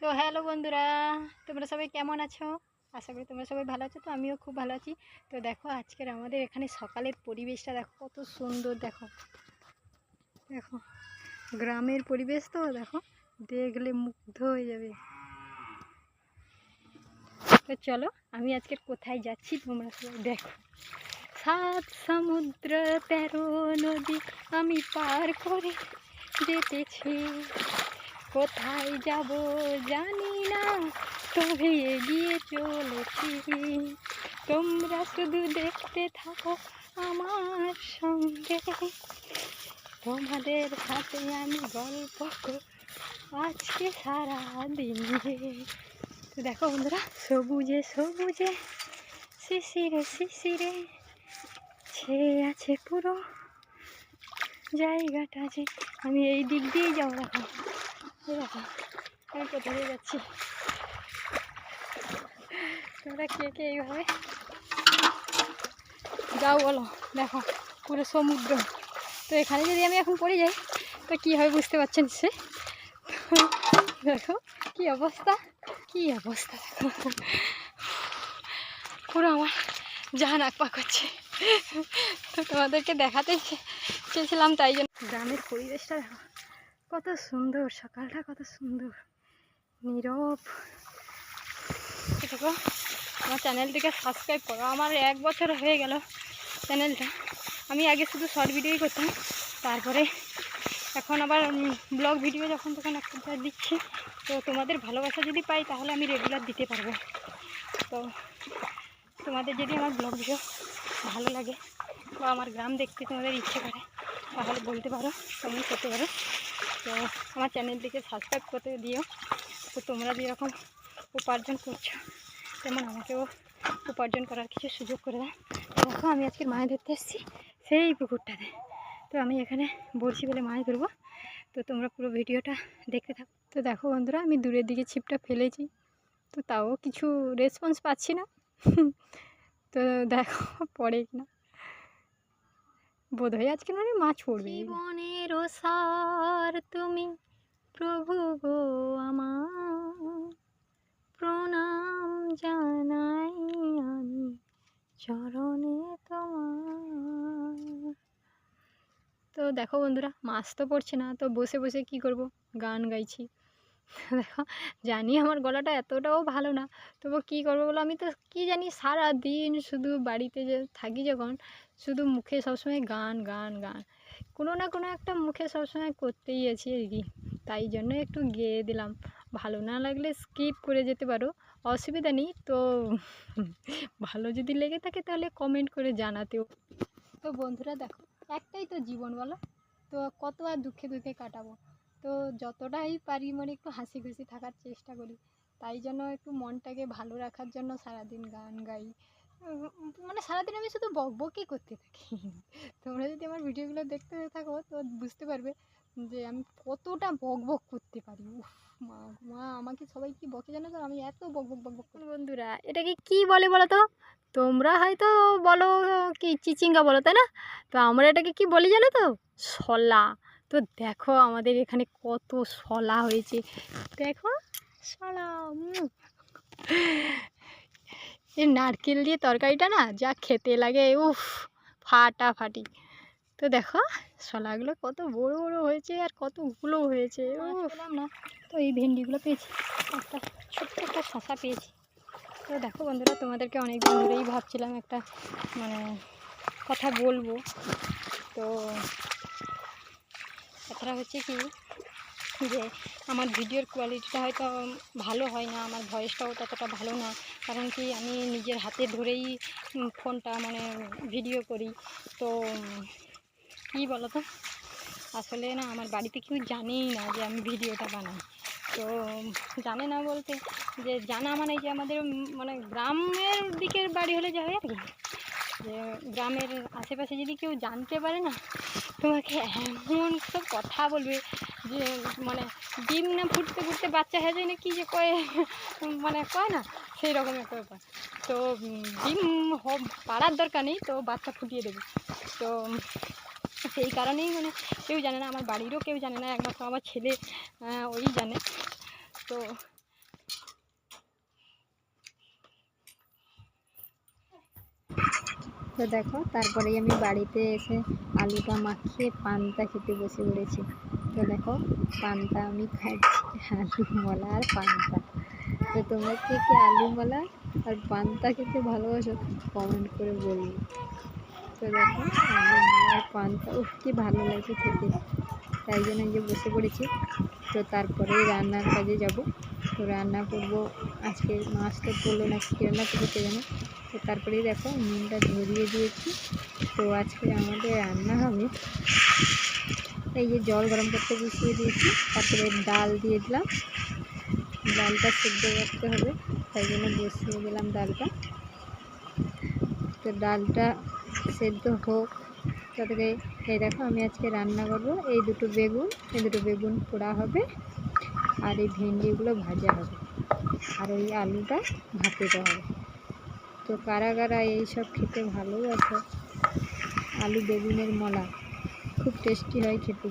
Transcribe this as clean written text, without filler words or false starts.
তো হ্যালো বন্ধুরা, তোমরা সবাই কেমন আছো? আশা করি তোমরা সবাই ভালো আছো। তো আমিও খুব ভালো আছি। তো দেখো আজকের আমাদের এখানে সকালের পরিবেশটা দেখো কত সুন্দর। দেখো দেখো গ্রামের পরিবেশ, তো দেখো দেখলে মুগ্ধ হয়ে যাবে। তো চলো আমি আজকের কোথায় যাচ্ছি তোমরা সবাই দেখো। 7 সমুদ্র 13 নদী আমি পার করে যেতেছি, কোথায় যাব জানি না, তবে এগিয়ে চলেছি। তোমরা শুধু দেখতে থাকো আমার সঙ্গে, তোমাদের সাথে আমি গল্প আজকে সারা দিন। তো দেখো বন্ধুরা, সবুজে সবুজে শিশিরে শিশিরে ছেয়ে আছে পুরো জায়গাটা। যে আমি এই দিক দিয়েই যাবো। দেখো দেখো আমি কোথায় যাচ্ছি। তোমরা কে কে এইভাবে যাও বলো? দেখো পুরো সমুদ্র। তো এখানে যদি আমি এখন পড়ে যাই তো কী হবে বুঝতে পারছেন সে। দেখো কি অবস্থা, কি অবস্থা। দেখো পুরো আমার জান আঁক পাক হচ্ছে। তো তোমাদেরকে দেখাতে চেয়েছিলাম, তাই জন্য। গ্রামের পরিবেশটা দেখো কত সুন্দর, সকালটা কত সুন্দর নীরব। দেখো আমার চ্যানেলটিকে সাবস্ক্রাইব করো। আমার 1 বছর হয়ে গেল চ্যানেলটা। আমি আগে শুধু শর্ট ভিডিওই করতাম, তারপরে এখন আবার ব্লগ ভিডিও যখন তখন একটা দিচ্ছি। তো তোমাদের ভালোবাসা যদি পাই তাহলে আমি রেগুলার দিতে পারবো। তো তোমাদের যদি আমার ব্লগ ভিডিও ভালো লাগে বা আমার গ্রাম দেখতে তোমাদের ইচ্ছে করে তাহলে বলতে পারো, কমেন্ট করতে পারো। তো আমার চ্যানেলটিকে সাবস্ক্রাইব করতে দিও। তো তোমরা যেরকম উপার্জন করছো তেমন আমাকেও উপার্জন করার কিছু সুযোগ করে দাও। দেখো আমি আজকে মাছ ধরতে এসেছি সেই পুকুরটাতে। তো আমি এখানে বড়শি বলে মাছ ধরবো। তো তোমরা পুরো ভিডিওটা দেখতে থাকো। তো দেখো বন্ধুরা, আমি দূরের দিকে ছিপটা ফেলেছি, তো তাও কিছু রেসপন্স পাচ্ছি না। তো দেখো পড়ে কিনা, বোধ হয় আজকে মানে মাছ পড়বে। জীবনের সার তুমি প্রভু গো আমার, প্রণাম জানাই আমি চরণে তোমার। তো দেখো বন্ধুরা, মাছ তো পড়ছে না, তো বসে বসে কি করব, গান গাইছি। দেখো জানি আমার গলাটা এতটাও ভালো না, তবু কী করবো বলো। আমি তো কী জানি সারা দিন শুধু বাড়িতে যে থাকি যখন, শুধু মুখে সবসময় গান গান গান, কোনো না কোনো একটা মুখে সবসময় করতেই আছি আর কি। তাই জন্য একটু গেয়ে দিলাম। ভালো না লাগলে স্কিপ করে যেতে পারো, অসুবিধা নেই। তো ভালো যদি লেগে থাকে তাহলে কমেন্ট করে জানাতেও। তো বন্ধুরা দেখো, একটাই তো জীবন বলো, তো কত আর দুঃখে দুঃখে কাটাবো। তো যতটাই পারি মানে একটু হাসি খুশি থাকার চেষ্টা করি। তাই জন্য একটু মনটাকে ভালো রাখার জন্য সারাদিন গান গাই। মানে সারাদিন আমি শুধু বকবকই করতে থাকি। তোমরা যদি আমার ভিডিওগুলো দেখতে থাকো তো বুঝতে পারবে যে আমি কতটা বকবক করতে পারি। উফ মা মা, আমাকে সবাই কি বকে জানো তো, আমি এত বকবক বকবক করি। বন্ধুরা এটাকে কি বলে বলো তো? তোমরা হয়তো বলো কি চিচিঙ্গা বলো, তাই না? তো আমরা এটাকে কি বলি জানো তো? শলা। তো দেখো আমাদের এখানে কত শলা হয়েছে, দেখো শলা। এই নারকেল দিয়ে তরকারিটা না যা খেতে লাগে, উফ ফাটাফাটি। তো দেখো শলাগুলো কত বড় বড় হয়েছে আর কতগুলো হয়েছে। পেলাম না, তো এই ভেন্ডিগুলো পেয়েছি, একটা ছোট্ট একটা শশা পেয়েছি। তো দেখো বন্ধুরা, তোমাদেরকে অনেক দিন ধরেই ভাবছিলাম একটা মানে কথা বলবো। তো কথাটা হচ্ছে কি যে আমার ভিডিওর কোয়ালিটিটা হয়তো ভালো হয় না, আমার ভয়েসটাও ততটা ভালো না। কারণ কি আমি নিজের হাতে ধরেই ফোনটা মানে ভিডিও করি। তো কী বলো তো, আসলে না আমার বাড়িতে কেউ জানেই না যে আমি ভিডিওটা বানাই। তো জানে না বলতে যে জানা মানে যে আমাদের মানে গ্রামের দিকের বাড়ি হলে যা হয় আর কি, যে গ্রামের আশেপাশে যদি কেউ জানতে পারে না, তোমাকে এমন সব কথা বলবে যে মানে ডিম না ফুটতে ফুটতে বাচ্চা হয়ে যায় না, কি যে কয় মানে কয় না, সেই রকম একটা ব্যাপার। তো ডিম পাড়ার দরকার নেই, তো বাচ্চা ফুটিয়ে দেবে। তো সেই কারণেই মানে কেউ জানে না, আমার বাড়িরও কেউ জানে না, একমাত্র আমার ছেলে ওই জানে। তো তো দেখো তারপরেই আমি বাড়িতে এসে আলুটা মাখিয়ে পান্তা খেতে বসে পড়েছি। তো দেখো পান্তা আমি খাচ্ছি, আলু মলা আর পান্তা। তো তোমরা কে কে আলু মলা আর পান্তা খেতে ভালোবাসো কমেন্ট করে বলবে। তো দেখো আলু মলা আর পান্তা, উফ কি ভালো লাগে খেতে, তাই জন্য যে বসে পড়েছি। তো তারপরেই রান্নার কাজে যাব। তো রান্না করব আজকে, মাছ তো পড়লো না, কী রান্না করবো কে জানে। তো তারপরেই দেখো নুনটা ধরিয়ে দিয়েছি। তো আজকে আমাদের রান্না হবে, এই যে জল গরম করতে বসিয়ে দিয়েছি, তারপরে ডাল দিয়ে দিলাম, ডালটা সেদ্ধ করতে হবে তাই জন্য বসিয়ে দিলাম ডালটা। তো ডালটা সেদ্ধ হোক তারপরে এই দেখো আমি আজকে রান্না করব এই দুটো বেগুন পোড়া হবে, আর এই ভেন্ডিগুলো ভাজা হবে, আর ওই আলুটা ভাতে দেওয়া হবে। তো কারা কারা এইসব খেতে ভালোবাসে, আলু বেগুনের মলা খুব টেস্টি হয় খেতে।